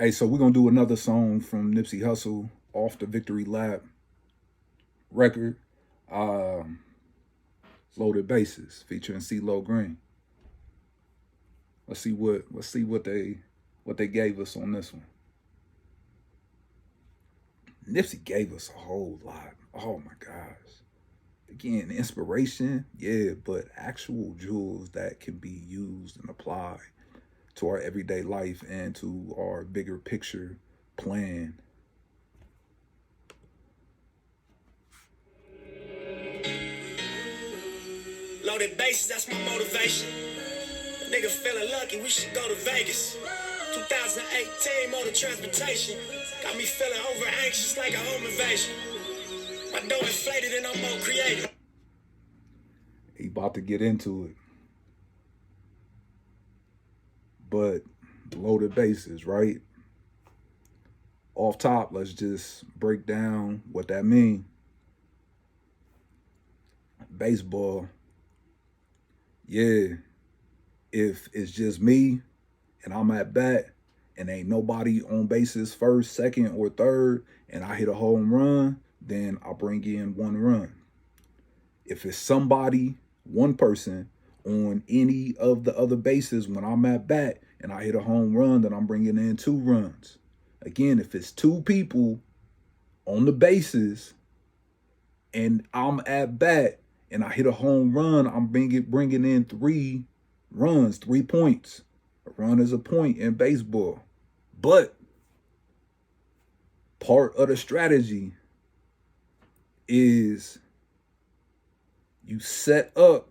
Hey, so we're gonna do another song from Nipsey Hussle off the Victory Lap record. Um, Loaded Bases featuring Cee-Lo Green. Let's see what they gave us on this one. Nipsey gave us a whole lot. Oh my gosh. Again, inspiration, yeah, but actual jewels that can be used and applied to our everyday life and to our bigger picture plan. Loaded bases, that's my motivation. A nigga feeling lucky, we should go to Vegas. 2018 motor transportation got me feeling over anxious like a home invasion. My dough inflated and I'm more creative. He about to get into it. But loaded bases, right? Off top, let's just break down what that means. Baseball, yeah, if it's just me and I'm at bat and ain't nobody on bases first, second, or third, and I hit a home run, then I bring in one run. If it's somebody, one person, on any of the other bases when I'm at bat and I hit a home run, then I'm bringing in 2 runs. Again, if it's 2 people on the bases and I'm at bat and I hit a home run, I'm bringing in 3 runs, 3 points. A run is a point in baseball. But part of the strategy is you set up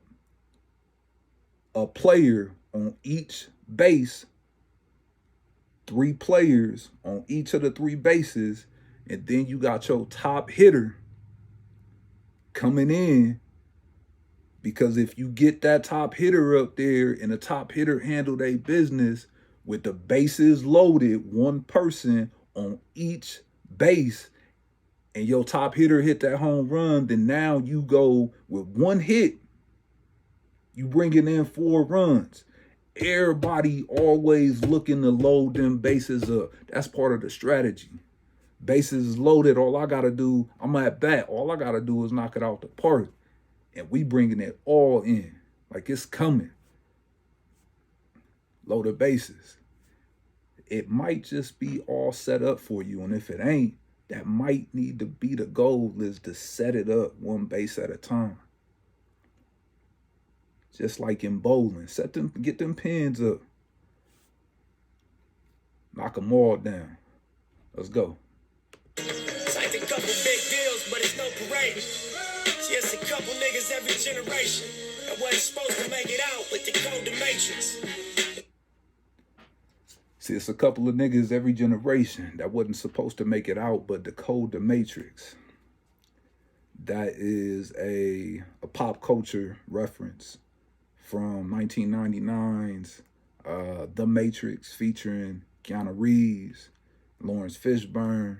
a player on each base, 3 players on each of the 3 bases, and then you got your top hitter coming in, because if you get that top hitter up there and the top hitter handle their business with the bases loaded, one person on each base, and your top hitter hit that home run, then now you go with 1 hit, you bringing in 4 runs. Everybody always looking to load them bases up. That's part of the strategy. Bases loaded, all I got to do, I'm at bat, all I got to do is knock it out the park. And we bringing it all in. Like it's coming. Loaded bases. It might just be all set up for you. And if it ain't, that might need to be the goal, is to set it up 1 base at a time. Just like in bowling. Get them pins up. Knock them all down. Let's go. It's like a couple big deals, but it's no parade. Just a couple niggas every generation that wasn't supposed to make it out with the code the matrix. See, it's a couple of niggas every generation that wasn't supposed to make it out, but decode the matrix. That is a pop culture reference from 1999's The Matrix, featuring Keanu Reeves, Lawrence Fishburne.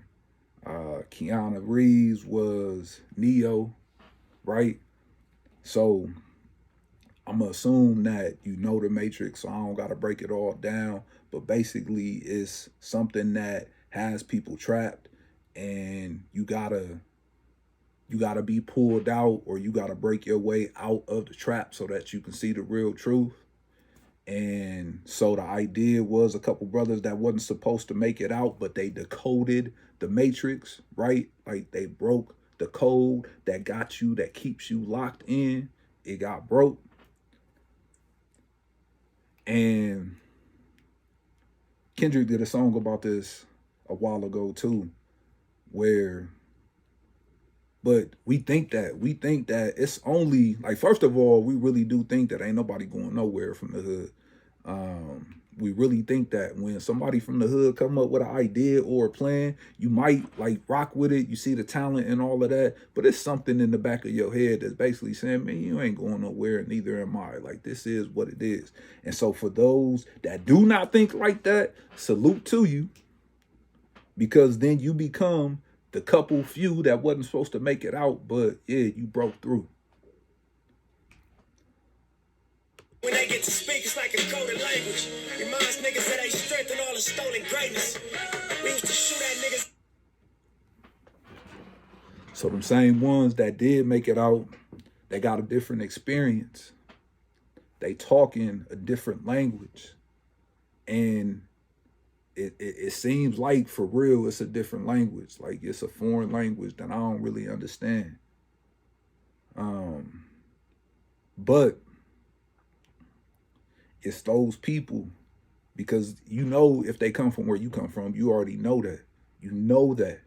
Keanu Reeves was Neo, right? So I'm going to assume that you know the Matrix, so I don't got to break it all down. But basically, it's something that has people trapped, and you gotta be pulled out, or you gotta break your way out of the trap so that you can see the real truth. And so the idea was a couple brothers that wasn't supposed to make it out, but they decoded the Matrix, right? Like they broke the code that got you, that keeps you locked in. It got broke. And Kendrick did a song about this a while ago too, but we think that it's only, like, first of all, we really do think that ain't nobody going nowhere from the hood. We really think that when somebody from the hood come up with an idea or a plan, you might like rock with it. You see the talent and all of that, but it's something in the back of your head that's basically saying, man, you ain't going nowhere, and neither am I. Like, this is what it is. And so for those that do not think like that, salute to you, because then you become the couple few that wasn't supposed to make it out, but yeah, you broke through. When they get to speak, it's like a coded language. Reminds niggas that they strength and all call it stolen greatness. We used to shoot at niggas. So them same ones that did make it out, they got a different experience. They talk in a different language. And it seems like, for real, it's a different language. Like, it's a foreign language that I don't really understand. But it's those people, because you know if they come from where you come from, you already know that. You know that.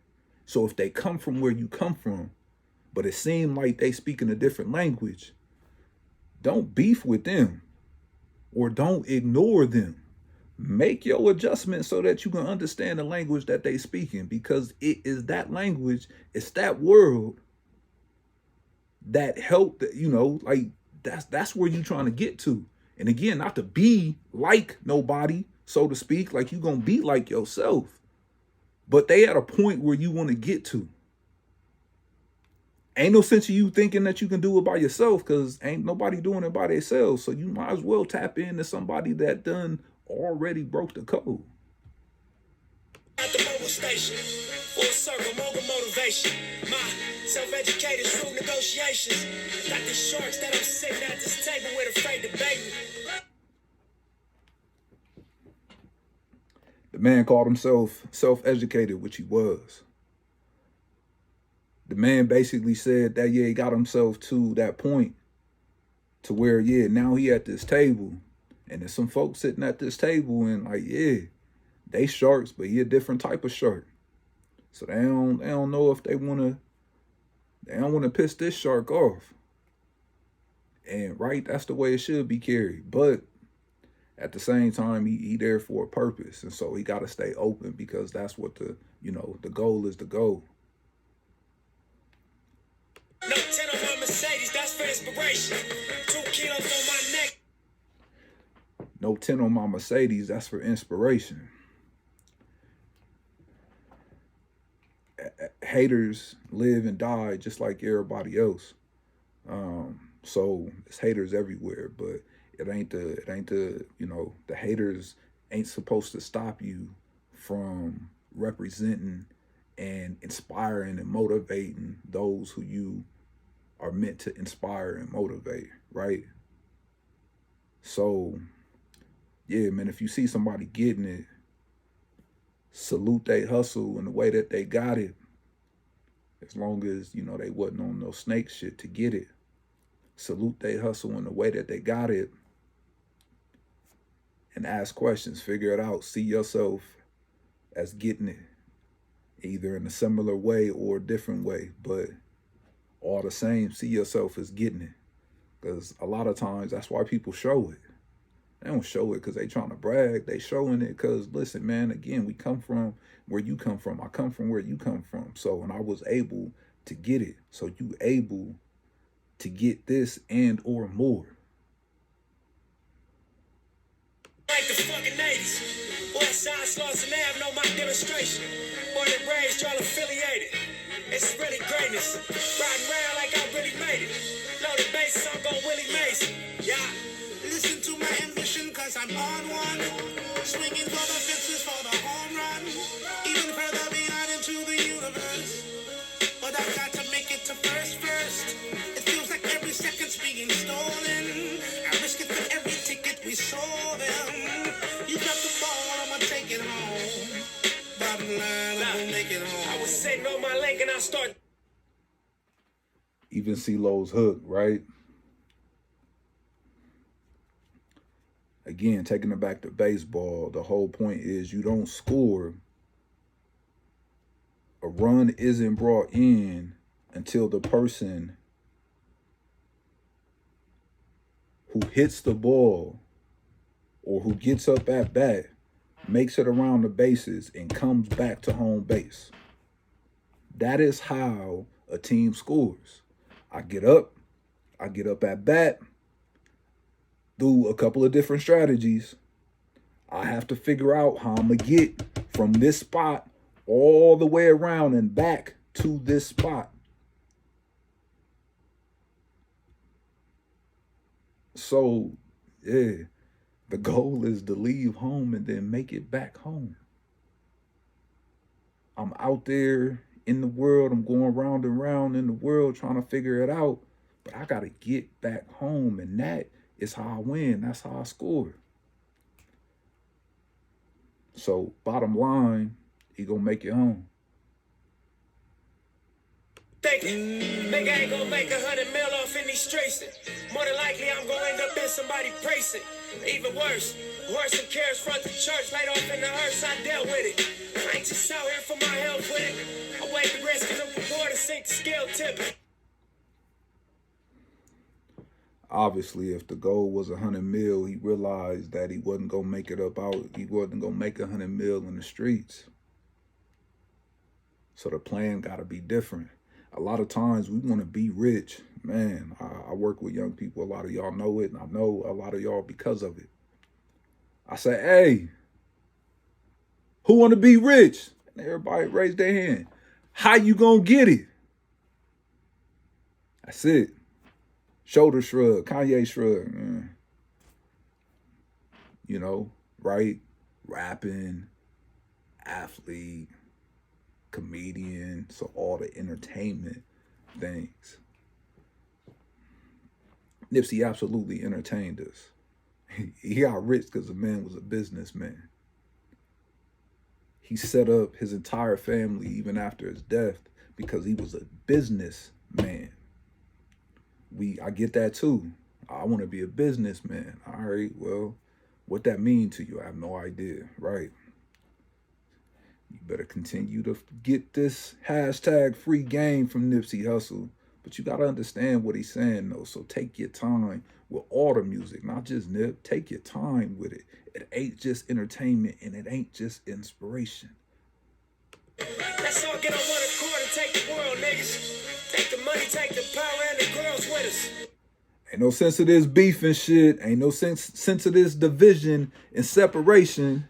So if they come from where you come from, but it seemed like they speak in a different language, don't beef with them or don't ignore them. Make your adjustments so that you can understand the language that they speaking, because it is that language, it's that world that helped, you know, like that's where you trying to get to. And again, not to be like nobody, so to speak, like you gonna be like yourself, but they at a point where you want to get to. Ain't no sense of you thinking that you can do it by yourself, because ain't nobody doing it by themselves. So you might as well tap into somebody that done already broke the code. At the mobile station, full circle, mogul motivation. My self-educated through negotiations. Got these sharks that I'm sitting at this table with, afraid to bait me. The man called himself self-educated, which he was. The man basically said that, yeah, he got himself to that point to where, yeah, now he at this table. And there's some folks sitting at this table and like, yeah, they sharks, but he a different type of shark. So they don't know if they don't want to piss this shark off. And right, that's the way it should be carried. But at the same time, he there for a purpose. And so he got to stay open, because that's what the goal is the goal. No 10 on my Mercedes, that's for inspiration. 2 kilos on my neck. No 10 on my Mercedes, that's for inspiration. Haters live and die just like everybody else. So it's haters everywhere, but it ain't the the haters ain't supposed to stop you from representing and inspiring and motivating those who you are meant to inspire and motivate, right? So yeah, man, if you see somebody getting it, salute they hustle in the way that they got it. As long as, they wasn't on no snake shit to get it. Salute they hustle in the way that they got it. And ask questions, figure it out. See yourself as getting it, either in a similar way or a different way, but all the same, see yourself as getting it. Because a lot of times, that's why people show it. They don't show it because they trying to brag. They showing it because, listen, man, again, we come from where you come from. I come from where you come from. So, and I was able to get it. So you able to get this and or more. Like the fucking 80s. West Side Slots and Ave know my demonstration. Born and raised, y'all affiliated. It's really greatness. Riding around like I really made it. Loaded bases, I'm going Willie Mason. Yeah. Listen to my ambition, cause I'm on one. Swinging for the fences for the home run. Even further beyond into the universe. But I've got to make it to first. It feels like every second's being stolen. I risk it for every ticket we sold them. You got the ball, I'ma take it home. Bottom line, I'm gonna make it home. I was sitting on my link and I start. Even Cee-Lo's hook, right? Again, taking it back to baseball, the whole point is you don't score. A run isn't brought in until the person who hits the ball or who gets up at bat makes it around the bases and comes back to home base. That is how a team scores. I get up at bat. Through a couple of different strategies, I have to figure out how I'm going to get from this spot all the way around and back to this spot. So, yeah, The goal is to leave home and then make it back home. I'm out there in the world. I'm going round and round in the world trying to figure it out. But I got to get back home. And that is how I win. That's how I score. So bottom line, you going to make it home. Thinking, nigga ain't gonna make 100 mil off in these streets. More than likely, I'm gonna end up in somebody precinct. Even worse, horse and carriage front the church, laid off in the hearse, I dealt with it. I ain't just out here for my help with it. I weighed the risk and the reward and sink the scale tip. Obviously, if the goal was 100 mil, he realized that he wasn't gonna make it up out. He wasn't gonna make 100 mil in the streets. So the plan gotta be different. A lot of times we want to be rich. Man, I work with young people. A lot of y'all know it, and I know a lot of y'all because of it. I say, hey, who want to be rich? And everybody raise their hand. How you gonna get it? That's it. Shoulder shrug, Kanye shrug. You know, right? Rapping, athlete, comedian, so all the entertainment things. Nipsey absolutely entertained us. He got rich because the man was a businessman. He set up his entire family even after his death because he was a businessman. I get that too. I want to be a businessman. All right, well, what that mean to you? I have no idea, right? You better continue to get this hashtag free game from Nipsey Hussle. But you got to understand what he's saying, though. So take your time with all the music, not just Nip. Take your time with it. It ain't just entertainment and it ain't just inspiration. Let's all get on one accord and take the world, niggas. Take the money, take the power, and the girls with us. Ain't no sense of this beef and shit. Ain't no sense of this division and separation.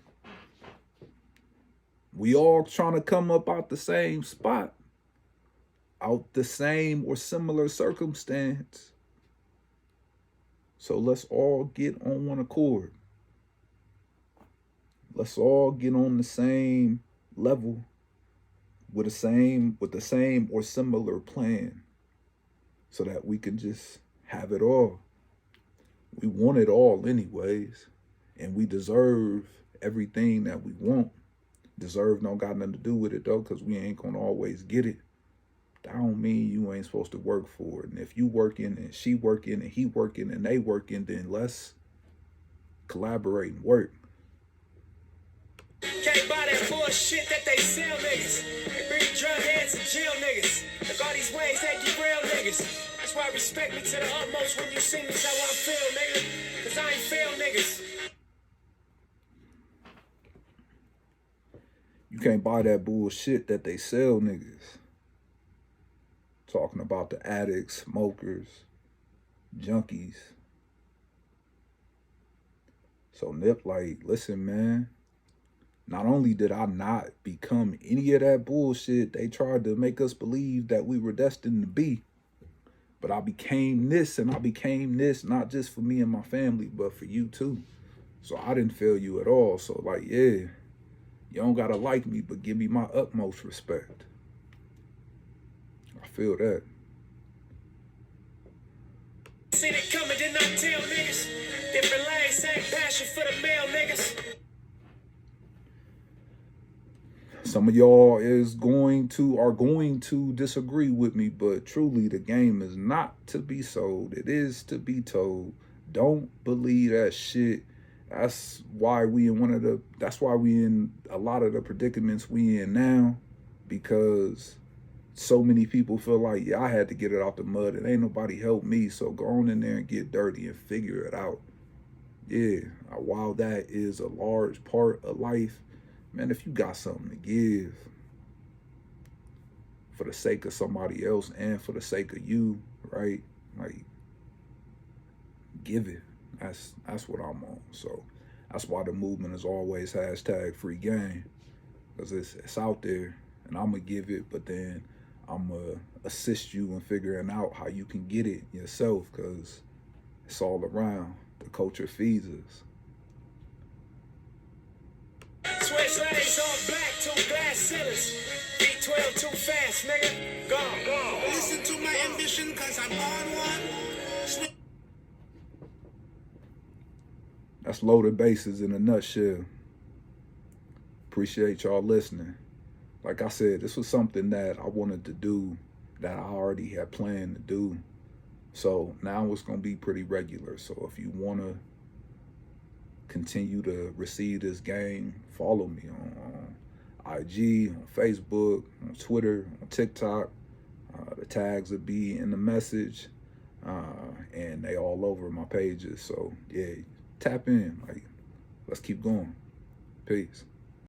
We all trying to come up out the same spot, out the same or similar circumstance. So let's all get on one accord. Let's all get on the same level with the same or similar plan so that we can just have it all. We want it all anyways, and we deserve everything that we want. Deserve don't got nothing to do with it though, because we ain't gonna always get it. That don't mean you ain't supposed to work for it. And if you working and she working and he working and they working, then let's collaborate and work. Can't buy that bullshit that they sell niggas. They bring drug heads and jail niggas. Look all these ways they derail niggas. That's why respect me to the utmost when you see me. That's how I feel, nigga. Cause I ain't fail niggas. You can't buy that bullshit that they sell niggas. Talking about the addicts, smokers, junkies. So Nip like, listen, man. Not only did I not become any of that bullshit they tried to make us believe that we were destined to be, but I became this and I became this, not just for me and my family, but for you too. So I didn't fail you at all. So like, yeah. You don't gotta like me, but give me my utmost respect. I feel that. Seen it coming, did not tell niggas. Different lanes, same passion for the male niggas. Some of y'all are going to disagree with me, but truly the game is not to be sold. It is to be told. Don't believe that shit. That's why we in a lot of the predicaments we in now, because so many people feel like, yeah, I had to get it out the mud and ain't nobody help me, so go on in there and get dirty and figure it out. Yeah, while that is a large part of life, man, if you got something to give for the sake of somebody else and for the sake of you, right? Like, give it. That's what I'm on. So that's why the movement is always hashtag free game, because it's out there and I'm gonna give it, but then I'm gonna assist you in figuring out how you can get it yourself, because it's all around. The culture feeds us. Trays all black, 2 glass ceilings. V12 too fast, nigga. Go. Listen to my ambition, cause I'm on one. That's Loaded Bases in a nutshell. Appreciate y'all listening. Like I said, this was something that I wanted to do that I already had planned to do. So now it's going to be pretty regular. So if you want to continue to receive this game, follow me on IG, on Facebook, on Twitter, on TikTok. The tags will be in the message, and they all over my pages. So yeah, tap in. Like, let's keep going. Peace.